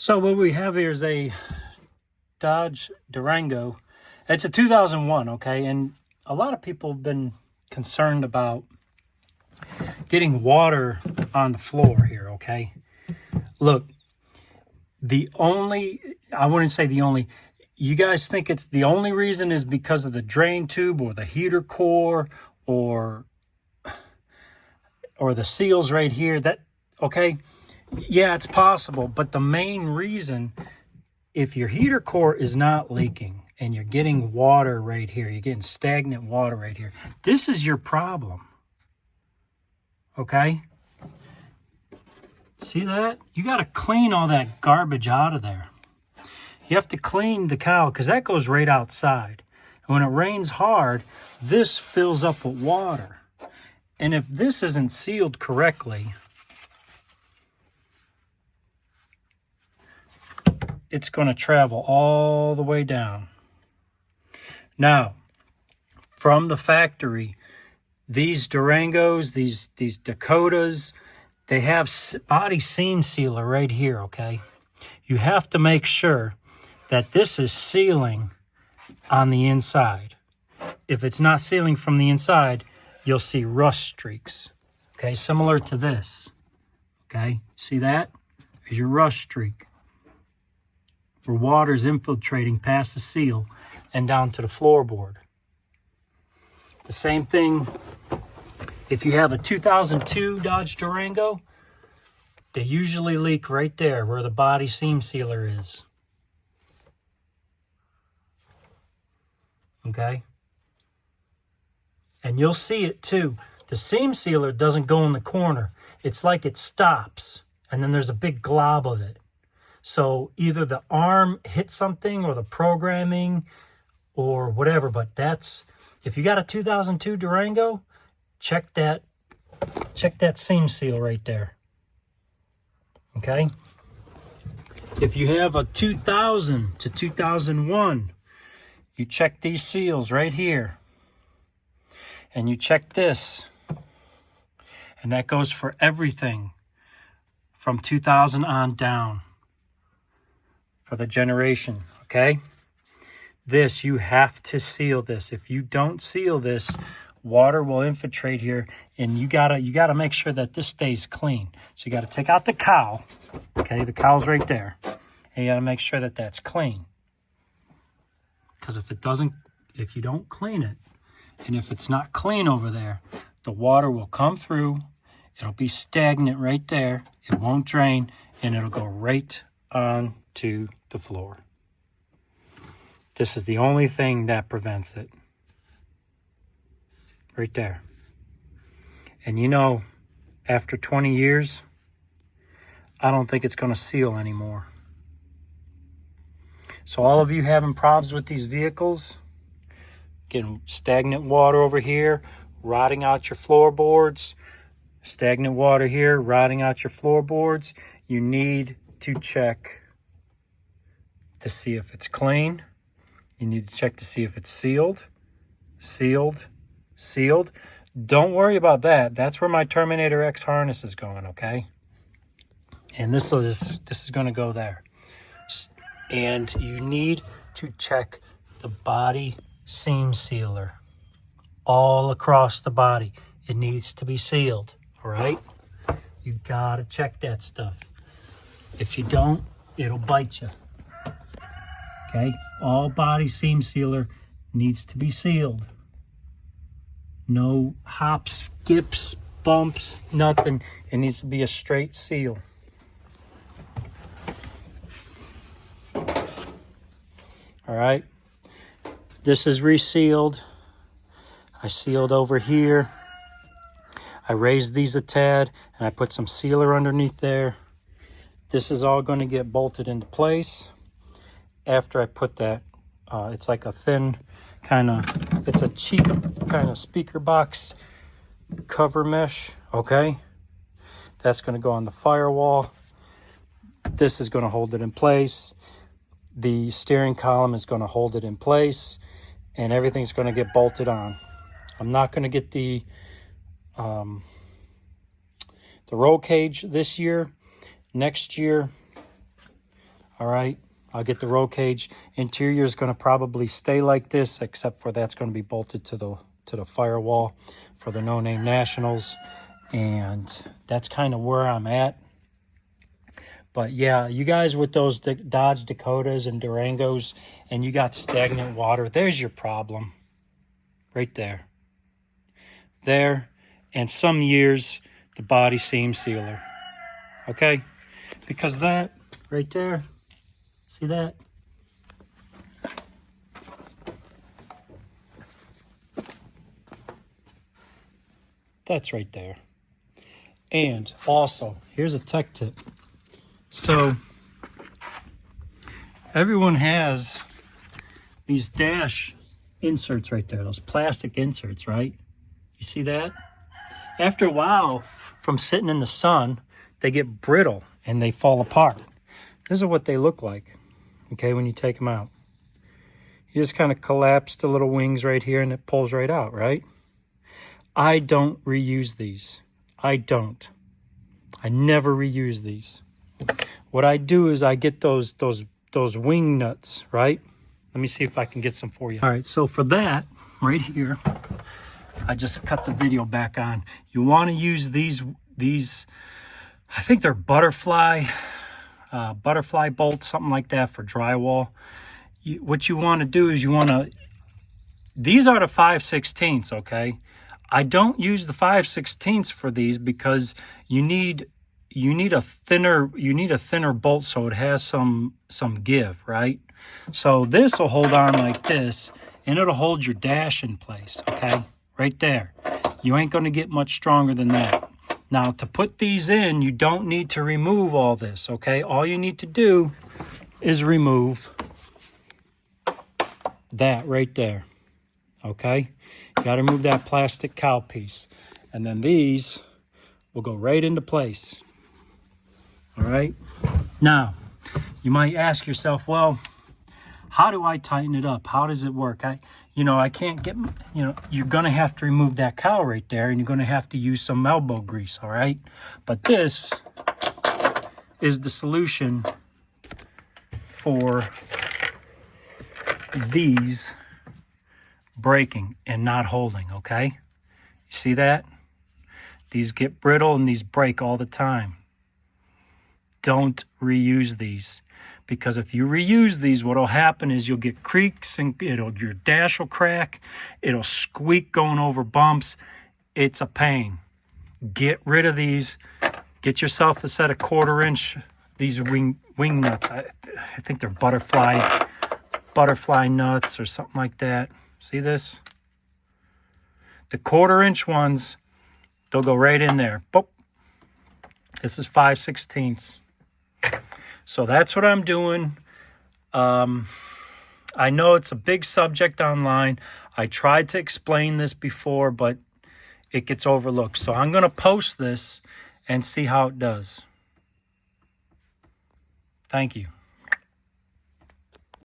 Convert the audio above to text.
So what we have here is a Dodge Durango. It's a 2001, okay? And a lot of people have been concerned about getting water on the floor here, okay? Look, I wouldn't say the only, you guys think it's the only reason is because of the drain tube or the heater core or the seals right here. That, okay? Yeah, it's possible, but the main reason, if your heater core is not leaking and you're getting water right here, you're getting stagnant water right here, this is your problem. Okay? See that? You got to clean all that garbage out of there. You have to clean the cowl because that goes right outside. And when it rains hard, this fills up with water. And if this isn't sealed correctly, it's going to travel all the way down. Now, from the factory, these Durangos, these Dakotas, they have body seam sealer right here, okay? You have to make sure that this is sealing on the inside. If it's not sealing from the inside, you'll see rust streaks, okay? Similar to this, okay? See that? There's your rust streak, where water's infiltrating past the seal and down to the floorboard. The same thing if you have a 2002 Dodge Durango, they usually leak right there where the body seam sealer is. Okay? And you'll see it too. The seam sealer doesn't go in the corner. It's like it stops, and then there's a big glob of it. So either the arm hit something or the programming or whatever, but that's, if you got a 2002 Durango, check that seam seal right there. Okay? If you have a 2000 to 2001, you check these seals right here. And you check this. And that goes for everything from 2000 on down. For the generation, okay? This, you have to seal this. If you don't seal this, water will infiltrate here, and you gotta make sure that this stays clean. So you gotta take out the cowl, okay? The cowl's right there, and you gotta make sure that that's clean. Because if you don't clean it, and if it's not clean over there, the water will come through. It'll be stagnant right there. It won't drain, and it'll go right on to the floor. This is the only thing that prevents it. Right there. And you know, after 20 years, I don't think it's going to seal anymore. So all of you having problems with these vehicles, getting stagnant water over here, rotting out your floorboards, stagnant water here, rotting out your floorboards, you need to check to see if it's clean. You need to check to see if it's sealed. Don't worry about that. That's where my Terminator X harness is going, okay? And this is going to go there. And you need to check the body seam sealer all across the body. It needs to be sealed, all right? You got to check that stuff. If you don't, it'll bite you. Okay? All body seam sealer needs to be sealed. No hops, skips, bumps, nothing. It needs to be a straight seal. All right? This is resealed. I sealed over here. I raised these a tad, and I put some sealer underneath there. This is all going to get bolted into place. After I put that, it's like a thin it's a cheap kind of speaker box cover mesh, okay? That's going to go on the firewall. This is going to hold it in place. The steering column is going to hold it in place, and everything's going to get bolted on. I'm not going to get the roll cage this year. Next year, All right. I'll get the roll cage. Interior is going to probably stay like this, except for that's going to be bolted to the firewall for the No Name Nationals. And that's kind of where I'm at. But yeah, you guys with those Dodge Dakotas and Durangos and you got stagnant water, there's your problem. Right there. There. And some years, the body seam sealer. Okay? Because that right there, see that? That's right there. And also, here's a tech tip. So, everyone has these dash inserts right there, those plastic inserts, right? You see that? After a while, from sitting in the sun, they get brittle and they fall apart. This is what they look like, okay, when you take them out. You just kind of collapse the little wings right here and it pulls right out, right? I don't reuse these. I don't. I never reuse these. What I do is I get those wing nuts, right? Let me see if I can get some for you. All right, so for that, right here, I just cut the video back on. You want to use these, I think they're butterfly bolts, something like that for drywall. What you want to do is these are the 5/16, okay? I don't use the 5/16 for these because you need a thinner bolt so it has some give, right? So this will hold on like this and it'll hold your dash in place, okay? Right there. You ain't going to get much stronger than that. Now to put these in, you don't need to remove all this, okay? All you need to do is remove that right there, okay? You got to remove that plastic cowl piece. And then these will go right into place. All right. Now, you might ask yourself, well, how do I tighten it up? How does it work? I can't get, you're going to have to remove that cowl right there and you're going to have to use some elbow grease. All right. But this is the solution for these breaking and not holding. Okay. You see that? These get brittle and these break all the time. Don't reuse these, because if you reuse these, what will happen is you'll get creaks and your dash will crack. It'll squeak going over bumps. It's a pain. Get rid of these. Get yourself a set of 1/4 inch, these wing nuts. I think they're butterfly nuts or something like that. See this? The 1/4 inch ones, they'll go right in there. Boop. This is 5/16. So that's what I'm doing. I know it's a big subject online. I tried to explain this before, but it gets overlooked. So I'm going to post this and see how it does. Thank you.